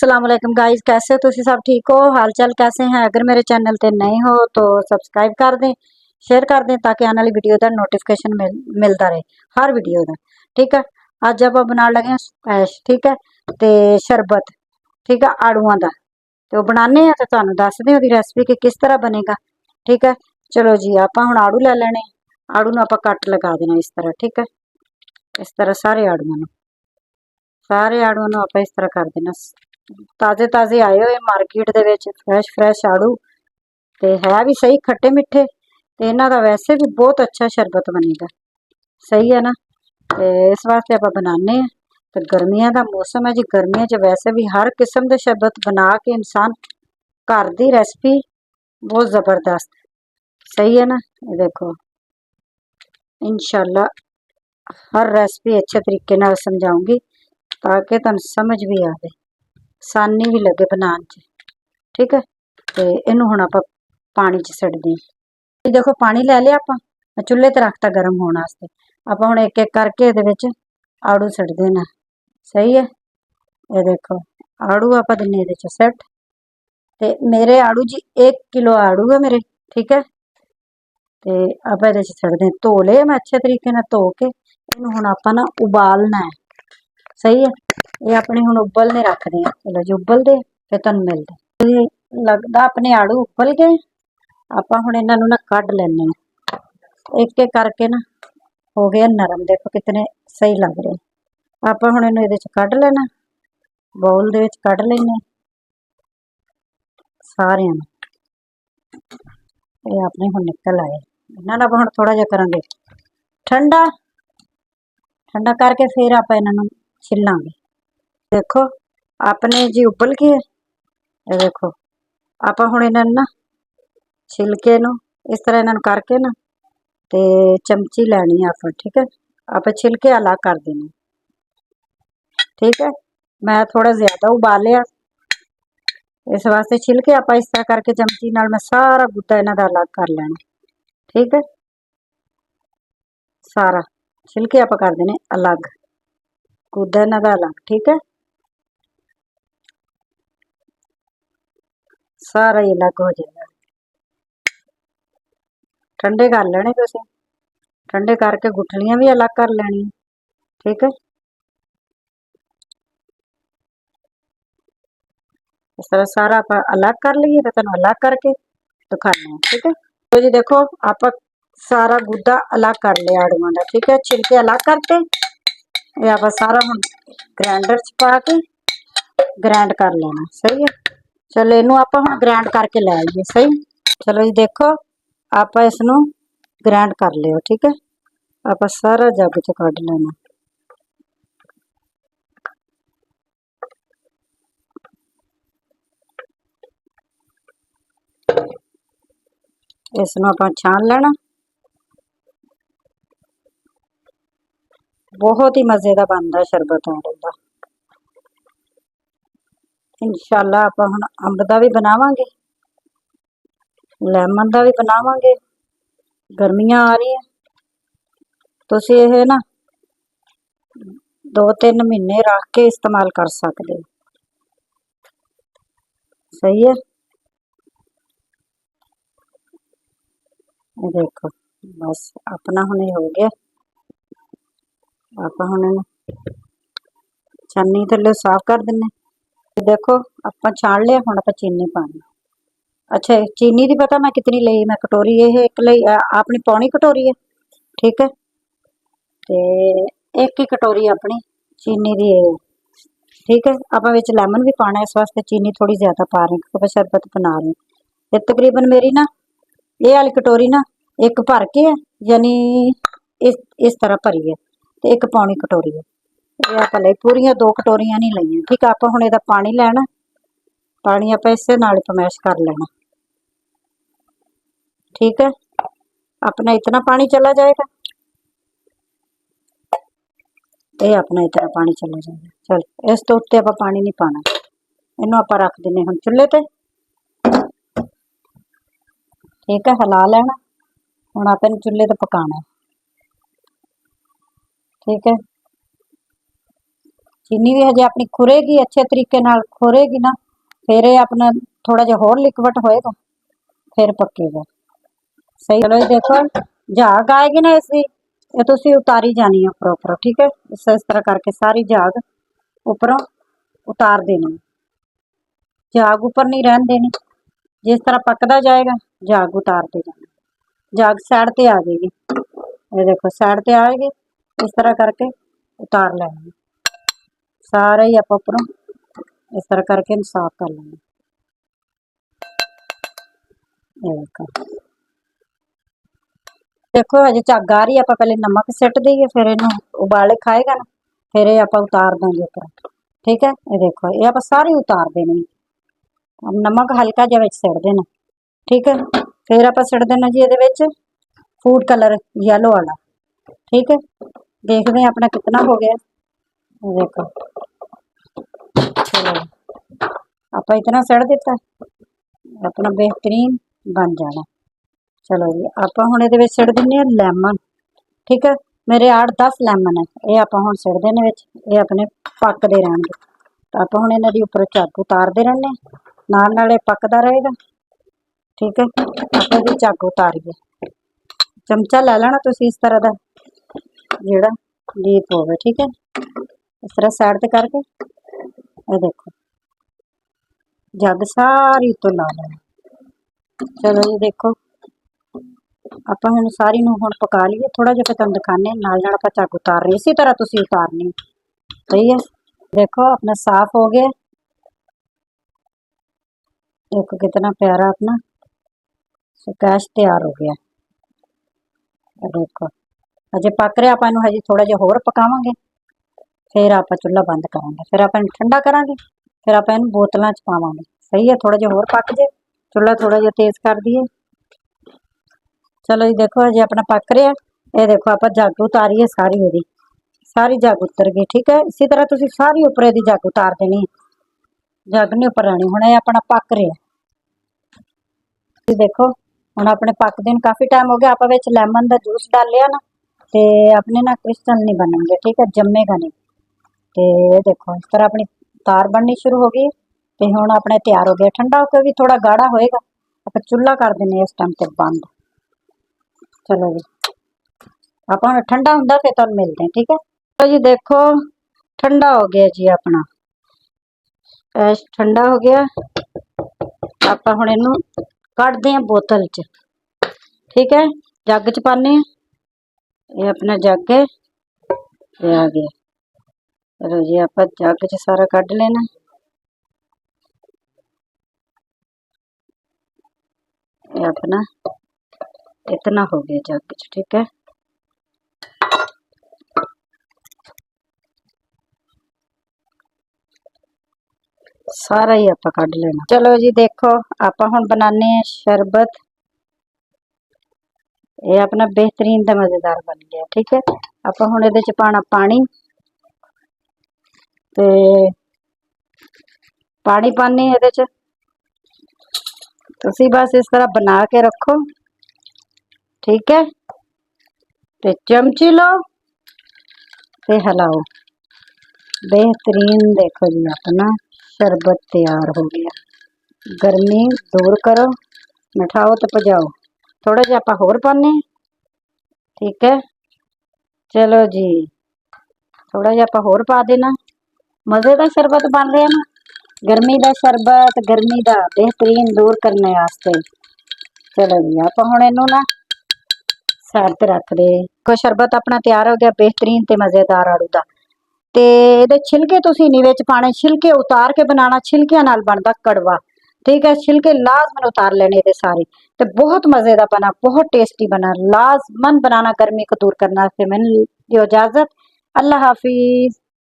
अस्सलाम वालेकुम गाइस, कैसे हो तुसी सब? ठीक हो? हाल चाल कैसे हैं? अगर मेरे चैनल ते नए हो तो सब्सक्राइब कर दें, शेयर कर दें ताकि आने वाली वीडियो का नोटिफिकेशन मिलता रहे हर वीडियो का। ठीक है, अज आप बना लगे हैं स्पैश। ठीक है, तो शरबत ठीक है आड़ूआं का तो बनाने तो तुहानू दसदे ओहदी रेसिपी कि किस तरह बनेगा। ठीक है, चलो जी आप हुण आड़ू लै लेने। आड़ू नूं आपां कट लगा देना इस तरह। ठीक है, इस तरह सारे आड़ूआं नूं आपां इस तरह कर देना। ताजे ताजे आए हुए मार्केट दे विच फ्रैश फ्रैश आड़ू ते है भी सही खट्टे मिठे ते इन्हां दा वैसे भी बहुत अच्छा शरबत बनेगा। सही है ना? ते इस वास्ते आपां बनाने हैं। तो गर्मियां दा मौसम है जी, गर्मियां च वैसे भी हर किस्म दे शरबत बना के इंसान घर दी रेसिपी बहुत जबरदस्त। सही है ना? ये देखो इंशाल्लाह हर रेसिपी अच्छे तरीके नाल समझाऊंगी ताकि तुहानू समझ भी आवे, आसानी भी लगे बनाने च। ठीक है, तो इनू हुण आपां पानी च सटदे हां। देखो पानी लै लिया आपां, चुल्हे ते रखता गर्म होने वास्ते। आपां हुण एक एक करके इहदे विच आड़ू सट देना। सही है, ये देखो आड़ू आपां दिन्ने इहदे च सट। ते मेरे आड़ू जी 1 किलो आड़ू है मेरे। ठीक है, तो आपां इहदे च सटदे धो ले मैं अच्छे तरीके नाल धो के इनू हुण आपां ना उबालना है। सही है, ये अपने हुण उबलने रखदे हैं। चलो जी उबलदे फिर तुहानू मिलदे। लगदा अपने आड़ू उबल गए, आपां हुण इन्हां नूं ना कढ लैने हैं। एक एक करके ना हो गया नरम, देखो कितने सही लग रहे। आपां हुण इहनूं इहदे च कढ लेना, बाउल दे विच कढ लैने सारिआं नूं। ये अपने हुण निकल आए। इन्हां नूं आपां हुण थोड़ा जिहा करांगे ठंडा, ठंडा करके फिर आपां इन्हां नूं छिलांगे। देखो अपने जी उबल गए। ये देखो आपां हुण इन्हां नूं ना छिलके नूं इस तरह इन्हां नूं करके ना ते चमची लैनी है आपां। ठीक है, आपां छिलके अलग कर देने। ठीक है, मैं थोड़ा ज्यादा उबालिया इस वास्ते छिलके आपां इस तरह करके चमची नाल मैं सारा गुद्दा इन्हां दा अलग कर लेना। ठीक है, सारा छिलके आपां कर देने अलग, गुद्दा इन्हां दा अलग। ठीक है, सारा ही अलग हो जाएगा। ठंडे कर लेने तुसीं, ठंडे करके गुठलियां भी अलग कर लैनी। ठीक है, इस तरह सारा आप अलग कर लीए तो तुहानू अलग करके दिखाने हैं। ठीक है, तो जी देखो आप सारा गुद्दा अलग कर लिया आड़ूआं दा। ठीक है, छिलके अलग करते। ये आप सारा हुण ग्राइंडर च पा के ग्राइंड कर लेना। सही है, चलो इनू आप हुण ग्राइंड करके लै आइए। सही, चलो जी देखो आप इसनू ग्राइंड कर लियो। ठीक है, आप सारा जग च कढ लेना। इसनू आप छान लेना। बहुत ही मजे का बनता शरबत आड़ू का। इंशाल्लाह आप हुण अंब दा भी बनावांगे, लैमन दा भी बनावांगे। गर्मियां आ रही है, तुसीं इह ना 2-3 महीने रख के इस्तेमाल कर सकते हो। सही है, ये देखो बस अपना हुण हो गया। आप हुण छन्नी थल्ले साफ कर दिन्ने। देखो आप छान लिया, हुण आप चीनी पानी। अच्छा चीनी की पता मैं कितनी लई? मैं कटोरी ये एक लई, अपनी पौनी कटोरी है। ठीक है, ते एक ही कटोरी अपनी चीनी दी है। ठीक है, आप विच लैमन भी पाना, इस वास्ते चीनी थोड़ी ज्यादा पा रहे हैं क्योंकि शरबत बना रहे हैं। ये तकरीबन मेरी ना ये वाली कटोरी ना एक भर के है, यानी इस तरह भरी है, तो एक पौनी कटोरी है। ये आप लई पूरियां 2 कटोरियां नहीं लईयां। ठीक है, आप हुण इहदा पानी लैना, पानी आप इसे नाल पमैश कर लेना। ठीक है, अपना इतना पानी चला जाएगा, ये अपना इतना पानी चला जाएगा। चल इस तो उत्ते आप पानी नहीं पाना, इनू आप रख देने हुण चुल्हे ते। ठीक है, हिला लेना। हुण आप इनू चुल्हे ते पकाना। ठीक है, चीनी भी हजे अपनी खुरेगी अच्छे तरीके नाल खुरेगी ना, फिर ये अपना थोड़ा जिहा होर लिक्विड होएगा, फिर पकेगा सही। चलो ये देखो झाग आएगी ना इसकी, ये तुसी उतारी जानी है उपरों उपरों, ठीक है। इस तरह करके सारी झाग उपरों उतार देनी, झाग ऊपर नहीं रहन देनी। जिस तरह पकदा जाएगा झाग उतारते जाना, झाग साइड ते आ जाएगी, ये देखो साइड ते आएगी, इस तरह करके उतार लेंगे सारे ही। आप उपरों इस तरह करके साफ कर लेंगे, ये देखो। देखो हजे झग आ रही है, आप पहले नमक सिट दईए, फिर इनू उबाले खाएगा ना, फिर ये आप उतार देंगे ऊपर, ठीक है। ये देखो ये आप सारी उतार देनी, अब नमक हल्का जिहा विच सिट देना, ठीक है। फिर आप सिट देना जी ये फूड कलर येलो वाला, ठीक है। देखते हैं अपना कितना हो गया, ये देखो। चलो आप इतना सिट दिता, अपना बेहतरीन बन जाना। चलो जी आप हुण इहदे विच सिट दिन्ने आ लैमन, ठीक है। मेरे 8-10 लैमन है, ये आप हुण सिट देने विच, ये अपने पकदे रहणगे। तो आप हुण इन्हां दी उपर झग उतारदे रहने, नाल नाल पकदा रहेगा, ठीक है। आप इहदी झग उतारीए, चमचा लै लेना तुसीं इस तरह दा जिहड़ा डीप होवे, ठीक है। इस तरह साइड ते करके ये देखो झग सारी तो ला लेना। चलो जी देखो ਆਪਾਂ ਹੁਣ ਸਾਰੀ ਨੂੰ ਹੁਣ ਪਕਾ ਲਈਏ, ਥੋੜਾ ਜਿਹਾ ਫਿਰ ਤੁਹਾਨੂੰ ਦਿਖਾਣੇ ਨਾਲ ਨਾਲ ਆਪਾਂ ਝੱਗ ਉਤਾਰ ਰਹੇ, ਇਸੇ तरह ਤੁਸੀਂ उतारनी, सही है। देखो अपना साफ हो गया, देखो कितना प्यारा अपना स्क्वैश तैयार हो गया। देखो अजे पक रहा, आप हजे थोड़ा जिहा होर पकावांगे, फिर आप चुल्हा बंद करांगे, फिर आप ठंडा करांगे, फिर आप बोतलों च पावांगे, सही है। थोड़ा जिहा होर पक जाए, चुल्हा थोड़ा जिहा तेज कर दीए। चलो जी देखो अजे अपना पक रहा, ये देखो आप झग उतारी है सारी, यदि सारी झग उतर गई, ठीक है। इसी तरह तुसीं सारी उपर दी झग उतार देनी, झग नहीं उपर रहनी। हुण ये अपना पक रहा, देखो हुण अपने पकदे नूं काफ़ी टाइम हो गया, आप विच लैमन दा जूस डाल लिया ना, ते अपने ना क्रिस्टल नहीं बनणगे, ठीक है, जमेगा नहीं। तो देखो इस तरह अपनी तार बननी शुरू हो गई, तो हुण अपने तैयार हो गया। ठंडा होकर भी थोड़ा गाढ़ा होएगा, आप चुल्हा कर देने इस टाइम तक बंद। चलो जी आप ठंडा हुंदा फिर तुहानूं मिलते हैं, ठीक है। तो जी देखो ठंडा हो गया जी अपना ऐश, ठंडा हो गया। आप हुण इहनूं कढ़दे हैं बोतल च, ठीक है। जग च पाने, ये अपना जग है, ये आ गया। चलो जी आप जग च सारा कढ़ लेना, ये अपना इतना हो गया जग च, ठीक है। सारा ही आप कढ़ लेना। चलो जी देखो आप हुण बनाने शरबत, ये अपना बेहतरीन दा मज़ेदार बन गया, ठीक है। आप हुण इहदे च पाना पानी, ते पानी पाने इहदे च, तुसीं बस इस तरह बना के रखो, ठीक है। ते चमची लो ते हिलाओ, बेहतरीन देखो जी अपना शरबत तैयार हो गया। गर्मी दूर करो, मिठाओ तो पजाओ। थोड़ा जिहा आपां होर पाने, ठीक है। चलो जी थोड़ा जिहा आपां होर पा देना, मज़े का शरबत बन रहा ना, गर्मी का शरबत, गर्मी का बेहतरीन दूर करने वास्ते। चलो जी आप हुण इहनूं ना साइड ते रख दे। कोई शरबत अपना तैयार हो गया बेहतरीन ते मज़ेदार आड़ू दा। ते इहदे छिलके तुसीं नहीं विच पाने, छिलके उतार के बनाना, छिलकियां नाल बनदा कड़वा, ठीक है। छिलके लाजमन उतार लेने इहदे सारे, ते बहुत मज़े दा बना, बहुत टेस्टी बना, लाजमन बनाना गर्मी को दूर करना। मैनूं दिओ इजाजत, अल्लाह हाफिज़।